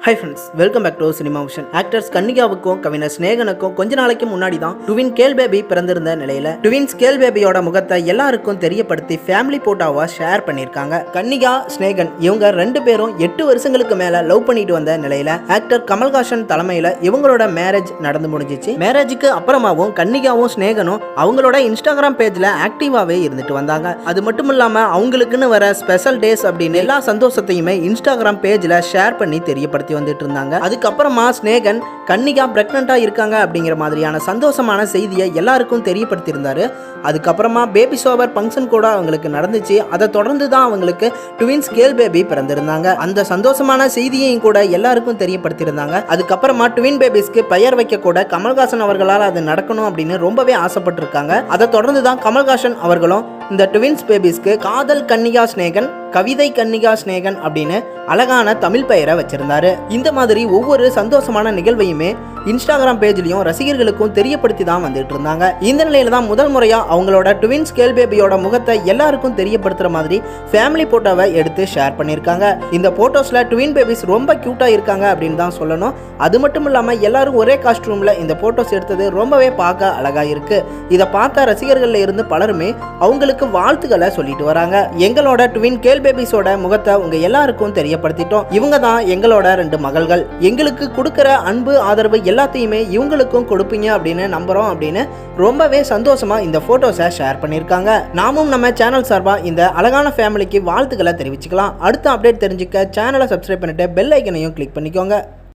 High friends, welcome back to cinema vision. Actors கன்னிகாவுக்கும் கவிஞர் ஸ்நேகனுக்கும் கொஞ்ச நாளைக்கு முன்னாடி தான் ட்வின் கேல் பேபி பிறந்திருந்த நிலையில ட்வின்ஸ் கேல் பேபியோட முகத்தை எல்லாருக்கும் தெரியப்படுத்தி ஃபேமிலி போட்டோவா ஷேர் பண்ணியிருக்காங்க. கன்னிகா ஸ்நேகன் இவங்க 2 பேரும் 8 வருஷங்களுக்கு மேல லவ் பண்ணிட்டு வந்த நிலையில ஆக்டர் கமல்ஹாசன் தலைமையில இவங்களோட மேரேஜ் நடந்து முடிஞ்சிச்சு. மேரேஜுக்கு அப்புறமாவும் கன்னிகாவும் ஸ்நேகனும் அவங்களோட இன்ஸ்டாகிராம் பேஜ்ல ஆக்டிவாவே இருந்துட்டு வந்தாங்க. அது மட்டும் இல்லாம அவங்களுக்குன்னு வர ஸ்பெஷல் டேஸ் அப்படின்னு எல்லா சந்தோஷத்தையுமே இன்ஸ்டாகிராம் பேஜ்ல ஷேர் பண்ணி தெரியப்படுத்தி வந்துட்டு இருந்தாங்க. அதுக்கப்புறமா ஸ்நேகன் கன்னிகா பிரெக்னண்டா இருக்காங்க அப்படிங்கிற மாதிரியான சந்தோஷமான செய்தியை எல்லாருக்கும் தெரியப்படுத்தி இருந்தாரு. அதுக்கப்புறமா பேபி ஷவர் ஃபங்க்ஷன் கூட அவங்களுக்கு நடந்துச்சு. அதை தொடர்ந்து தான் அவங்களுக்கு ட்வின்ஸ் கேல் பேபி பிறந்திருந்தாங்க. அந்த சந்தோஷமான செய்தியையும் கூட எல்லாருக்கும் தெரியப்படுத்தி இருந்தாங்க. அதுக்கப்புறமா ட்வின் பேபிஸ்க்கு பெயர் வைக்க கூட கமல்ஹாசன் அவர்களால் அது நடக்கணும் அப்படின்னு ரொம்பவே ஆசைப்பட்டிருக்காங்க. அதை தொடர்ந்து தான் கமல்ஹாசன் அவர்களும் இந்த ட்வின்ஸ் பேபிஸ்க்கு காதல் கன்னிகா ஸ்நேகன், கவிதை கன்னிகா ஸ்நேகன் அப்படின்னு அழகான தமிழ் பெயரை வச்சிருந்தாரு. இந்த மாதிரி ஒவ்வொரு சந்தோஷமான நிகழ்வையுமே இன்ஸ்டாகிராம் பேஜ்லயும் ரசிகர்களுக்கும் தெரியப்படுத்தி தான் வந்துட்டு இருந்தாங்க. இந்த நிலையில தான் முதல் முறையா அவங்களோட ட்வின்ஸ் கேல் பேபியோட முகத்தை எல்லாருக்கும் தெரியப்படுத்துற மாதிரி ஃபேமிலி போட்டோவை எடுத்து ஷேர் பண்ணியிருக்காங்க. இந்த போட்டோஸ்ல ட்வின் பேபிஸ் ரொம்ப கியூட்டா இருக்காங்க அப்படின்னு தான் சொல்லணும். அது மட்டும் இல்லாம எல்லாரும் ஒரே காஸ்டியூம்ல இந்த போட்டோஸ் எடுத்தது ரொம்பவே பார்க்க அழகா இருக்கு. இதை பார்த்த ரசிகர்கள்ல இருந்து பலருமே அவங்களுக்கு வாழ்த்துக்களை சொல்லிட்டு வராங்க. எங்களோட ட்வின் கேல் பேபிஸோட முகத்தை உங்க எல்லாருக்கும் தெரியப்படுத்திட்டோம். இவங்க தான் எங்களோட 2 மகள்கள். எங்களுக்கு கொடுக்கிற அன்பு ஆதரவு எல்லாத்தையுமே இவங்களுக்கும் கொடுப்பீங்க அப்படின்னு நம்புறோம் அப்படின்னு ரொம்பவே சந்தோஷமா இந்த போட்டோஸை ஷேர் பண்ணியிருக்காங்க. நாமும் நம்ம சேனல் சார்பா இந்த அழகான ஃபேமிலிக்கு வாழ்த்துக்களை தெரிவிச்சுக்கலாம். அடுத்த அப்டேட் தெரிஞ்சுக்க சேனலை சப்ஸ்கிரைப் பண்ணிட்டு பெல் ஐக்கனையும் கிளிக் பண்ணிக்கோங்க.